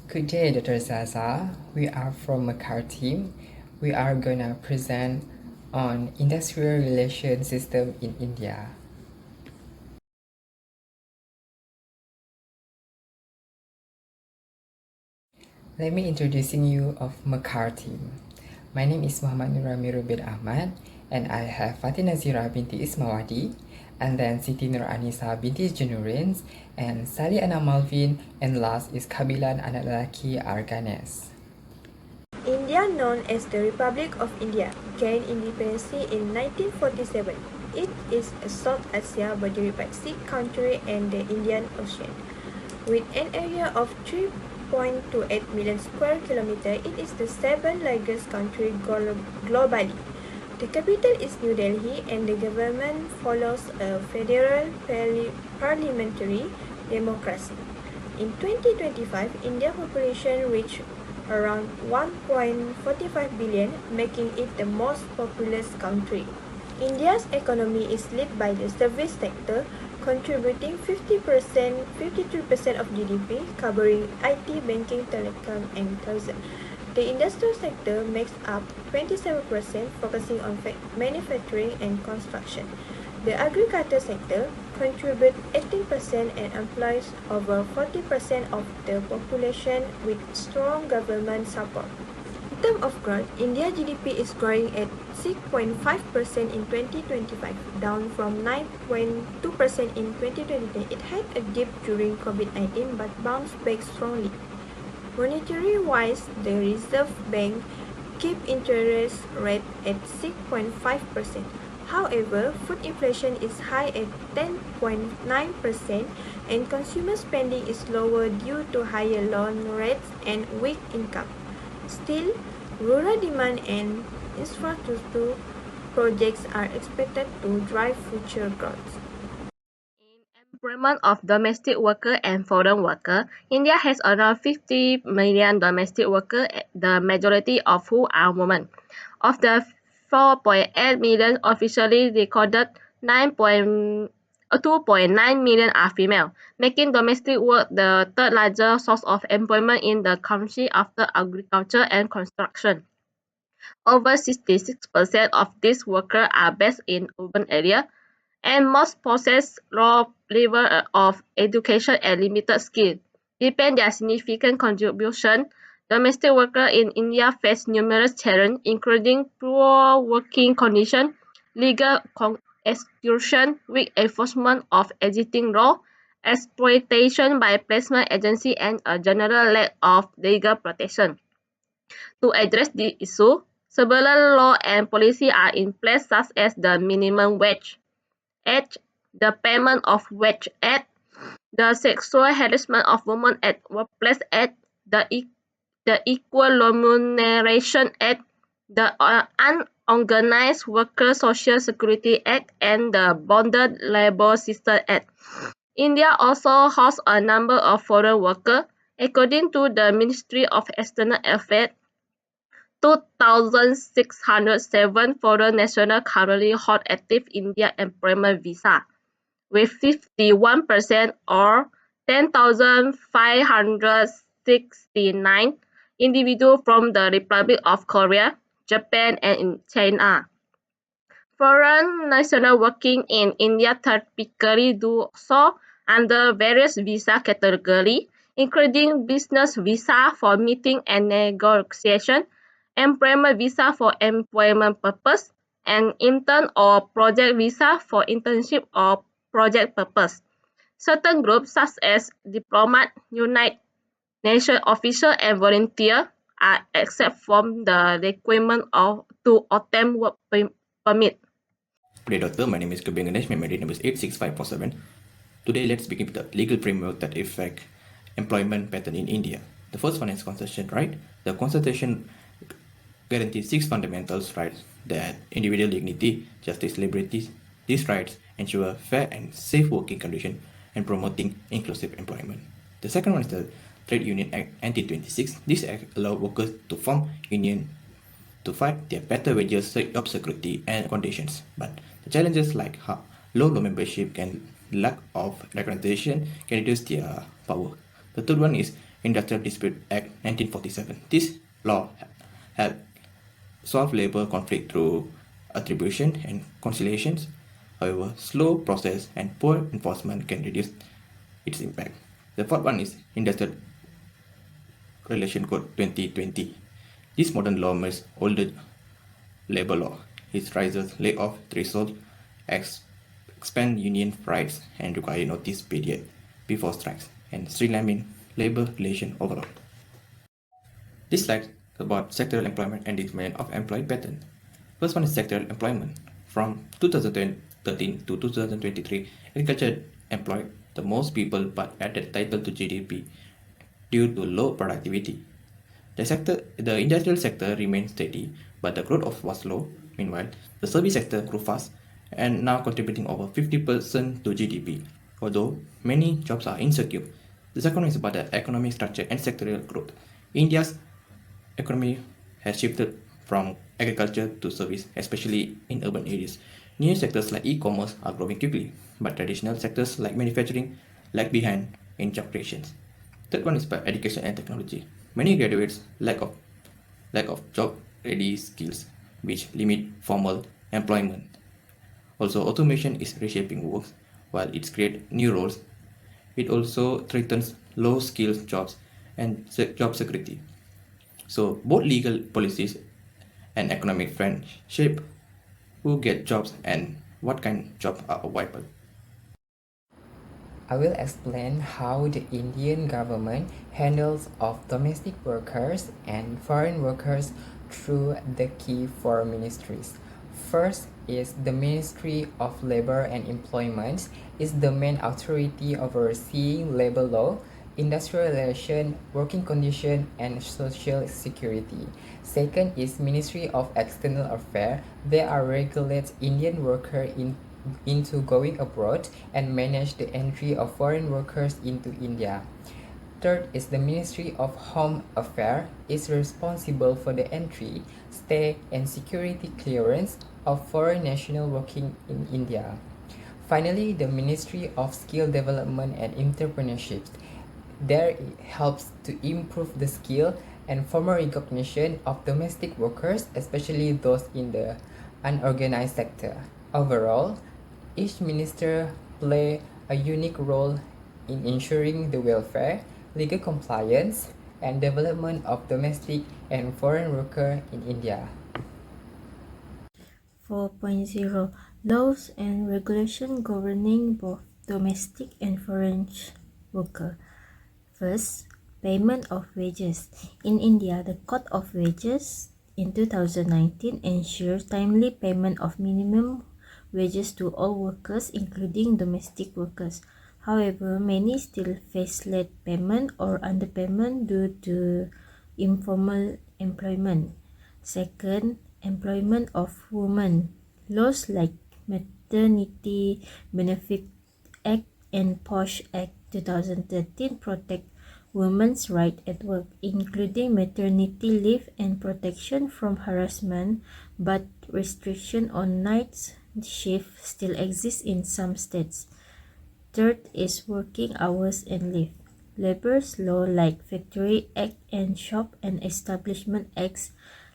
Good day, Dr. Zaza. We are from Makar team. We are gonna present on industrial relation system in India. Let me introducing you of Makar team. My name is Muhammad Nuramiru bin Ahmad, and I have Fatina Zira binti Ismawati, and then Siti Nur Anisa binti Junurins, and Sali Ana Malvin, and last is Kabilan anak lelaki Arganes. India, known as the Republic of India, gained independence in 1947. It is a South Asia bordered by 6 countries and the Indian Ocean. With an area of 3.28 million square kilometers, it is the seventh largest country globally. The capital is New Delhi and the government follows a federal parliamentary democracy. In 2025, India's population reached around 1.45 billion, making it the most populous country. India's economy is led by the service sector, contributing 53% of GDP, covering IT, banking, telecom, and tourism. The industrial sector makes up 27%, focusing on manufacturing and construction. The agriculture sector contributes 18% and employs over 40% of the population with strong government support. In terms of growth, India's GDP is growing at 6.5% in 2025, down from 9.2% in 2020. It had a dip during COVID-19 but bounced back strongly. Monetary-wise, the Reserve Bank keep interest rate at 6.5%. However, food inflation is high at 10.9% and consumer spending is lower due to higher loan rates and weak income. Still, rural demand and infrastructure projects are expected to drive future growth. In employment of domestic workers and foreign workers, India has around 50 million domestic workers, the majority of whom are women. Of the 4.8 million officially recorded, 2.9 million are female, making domestic work the third largest source of employment in the country after agriculture and construction. Over 66% of these workers are based in urban areas, and most possess low level of education and limited skill. Despite their significant contribution, domestic workers in India face numerous challenges, including poor working conditions, legal exclusion, weak enforcement of existing law, exploitation by placement agencies, and a general lack of legal protection. To address this issue, several laws and policies are in place, such as the Minimum Wage Act, the Payment of Wage Act, the Sexual Harassment of Women at Workplace Act, the Equal Remuneration Act, the Unorganized Workers Social Security Act, and the Bonded Labour System Act. India also hosts a number of foreign workers. According to the Ministry of External Affairs, 2,607 foreign nationals currently hold active Indian employment visa, with 51% or 10,569 individuals from the Republic of Korea, Japan, and China. Foreign nationals working in India typically do so under various visa categories, including business visa for meeting and negotiation, employment visa for employment purpose, and intern or project visa for internship or project purpose. Certain groups such as diplomats, United Nations officials, and volunteers are exempt from the requirement to obtain work permit. Good day, doctor. My name is Kubin Ganesh. My medical number is 86547. Today, let's begin with the legal framework that affect employment pattern in India. The first one is Constitution right. The Constitution guarantees 6 fundamental rights that individual dignity, justice, liberty. These rights ensure fair and safe working conditions and promoting inclusive employment. The second one is the Trade Union Act 1926. This act allows workers to form union to fight their better wages, job security, and conditions. But the challenges like low membership and lack of recognition can reduce their power. The third one is Industrial Dispute Act 1947. This law helped solve labor conflict through attribution and conciliations. However, slow process and poor enforcement can reduce its impact. The fourth one is Industrial Relation Code 2020. This modern law merges older labor law. It raises layoff threshold, expand union rights, and require notice period before strikes, and streamline labor relation overall. This slide is about sectoral employment and determinant of employee pattern. First one is sectoral employment. From 2013 to 2023, agriculture employed the most people but added little to GDP due to low productivity. The industrial sector remained steady, but the growth was slow. Meanwhile, the service sector grew fast and now contributing over 50% to GDP. Although many jobs are insecure, the second one is about the economic structure and sectorial growth. India's economy has shifted from agriculture to service, especially in urban areas. New sectors like e-commerce are growing quickly, but traditional sectors like manufacturing lag behind in job creations. Third one is about education and technology. Many graduates lack of job-ready skills, which limit formal employment. Also, automation is reshaping work, while it creates new roles. It also threatens low-skilled jobs and job security. So, both legal policies and economic trends shape who get jobs and what kind of jobs are available. I will explain how the Indian government handles of domestic workers and foreign workers through the key four ministries. First is the Ministry of Labor and Employment is the main authority overseeing labor law, industrial relation, working condition, and social security. Second is Ministry of External Affairs. They are regulate Indian worker into going abroad and manage the entry of foreign workers into India. Third is the Ministry of Home Affairs is responsible for the entry, stay, and security clearance of foreign nationals working in India. Finally, the Ministry of Skill Development and Entrepreneurship. There it helps to improve the skill and formal recognition of domestic workers, especially those in the unorganized sector. Overall, each minister play a unique role in ensuring the welfare, legal compliance, and development of domestic and foreign workers in India. 4.0 Laws and Regulation Governing Both Domestic and Foreign Worker. First, payment of wages. In India, the Code of Wages in 2019 ensures timely payment of minimum wages to all workers, including domestic workers. However, many still face late payment or underpayment due to informal employment. Second, employment of women. Laws like Maternity Benefit Act and POSH Act 2013 protect women's rights at work, including maternity leave and protection from harassment, but restriction on night shift still exists in some states. Third is working hours and leave. Labor's law like Factory Act and Shop and Establishment Acts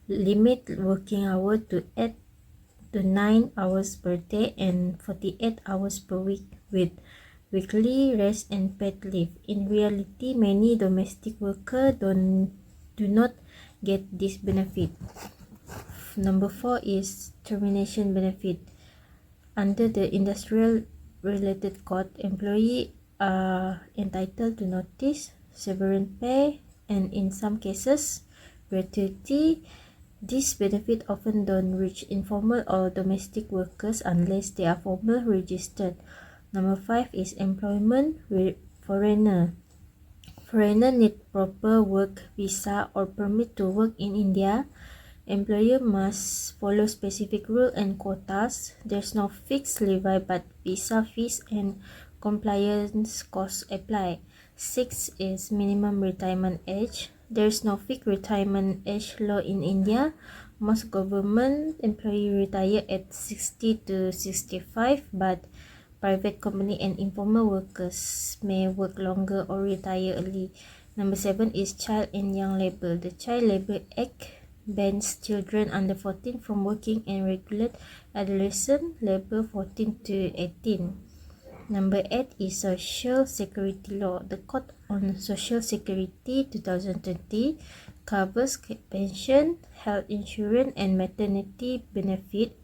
limit working hours to 8 to 9 hours per day and 48 hours per week with weekly rest and paid leave. In reality, many domestic workers do not get this benefit. Number 4 is termination benefit. Under the Industrial Related Code, employees are entitled to notice, severance pay, and in some cases, gratuity. This benefit often don't reach informal or domestic workers unless they are formally registered. Number 5 is employment with foreigner. Foreigner need proper work visa or permit to work in India. Employer must follow specific rules and quotas. There's no fixed levy, but visa fees and compliance costs apply. 6 is minimum retirement age. There's no fixed retirement age law in India. Most government employees retire at 60 to 65, but private company and informal workers may work longer or retire early. Number 7 is Child and Young Labour. The Child Labour Act bans children under 14 from working and regulate adolescent labour 14 to 18. Number 8 is Social Security Law. The Code on Social Security 2020 covers pension, health insurance and maternity benefit.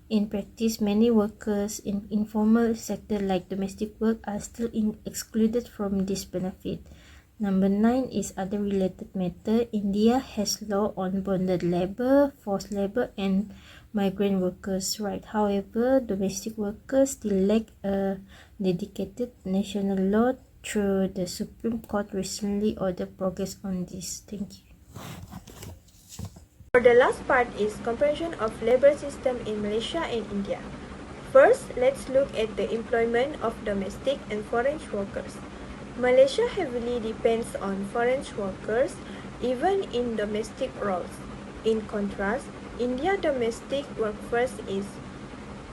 In practice, many workers in informal sector like domestic work are still excluded from this benefit. Number 9 is other related matter. India has law on bonded labor, forced labor and migrant workers' right. However, domestic workers still lack a dedicated national law through the Supreme Court recently ordered progress on this. Thank you. For the last part is comparison of labor system in Malaysia and India. First, let's look at the employment of domestic and foreign workers. Malaysia heavily depends on foreign workers even in domestic roles. In contrast, India's domestic workforce is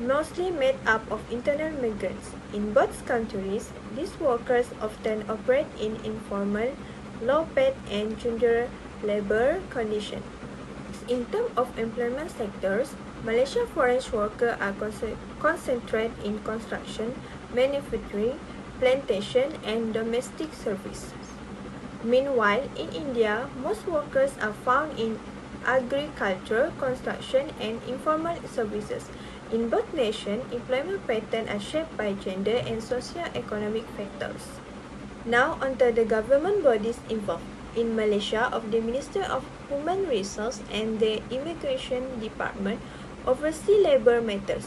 mostly made up of internal migrants. In both countries, these workers often operate in informal, low-paid and junior labor conditions. In terms of employment sectors, Malaysian foreign workers are concentrated in construction, manufacturing, plantation, and domestic services. Meanwhile, in India, most workers are found in agriculture, construction, and informal services. In both nations, employment patterns are shaped by gender and socio-economic factors. Now, onto the government bodies involved. In Malaysia, of the Minister of Human Resources and the Immigration Department oversee labor matters.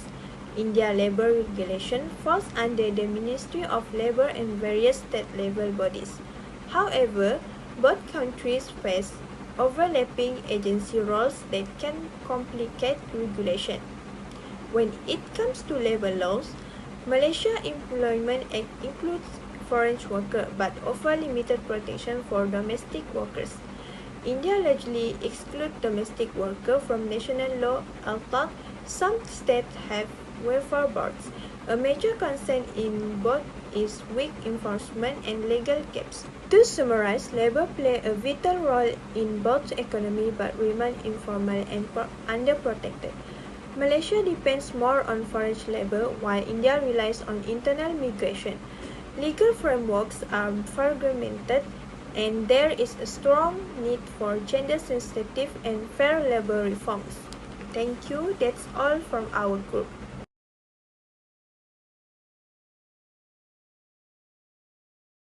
India labor regulation falls under the Ministry of Labor and various state-level bodies. However, both countries face overlapping agency roles that can complicate regulation. When it comes to labor laws, Malaysia Employment Act includes foreign workers but offer limited protection for domestic workers. India largely excludes domestic workers from national law, although some states have welfare boards. A major concern in both is weak enforcement and legal gaps. To summarize, labor play a vital role in both economy but remain informal and underprotected. Malaysia depends more on foreign labor while India relies on internal migration. Legal frameworks are fragmented and there is a strong need for gender-sensitive and fair labor reforms. Thank you. That's all from our group.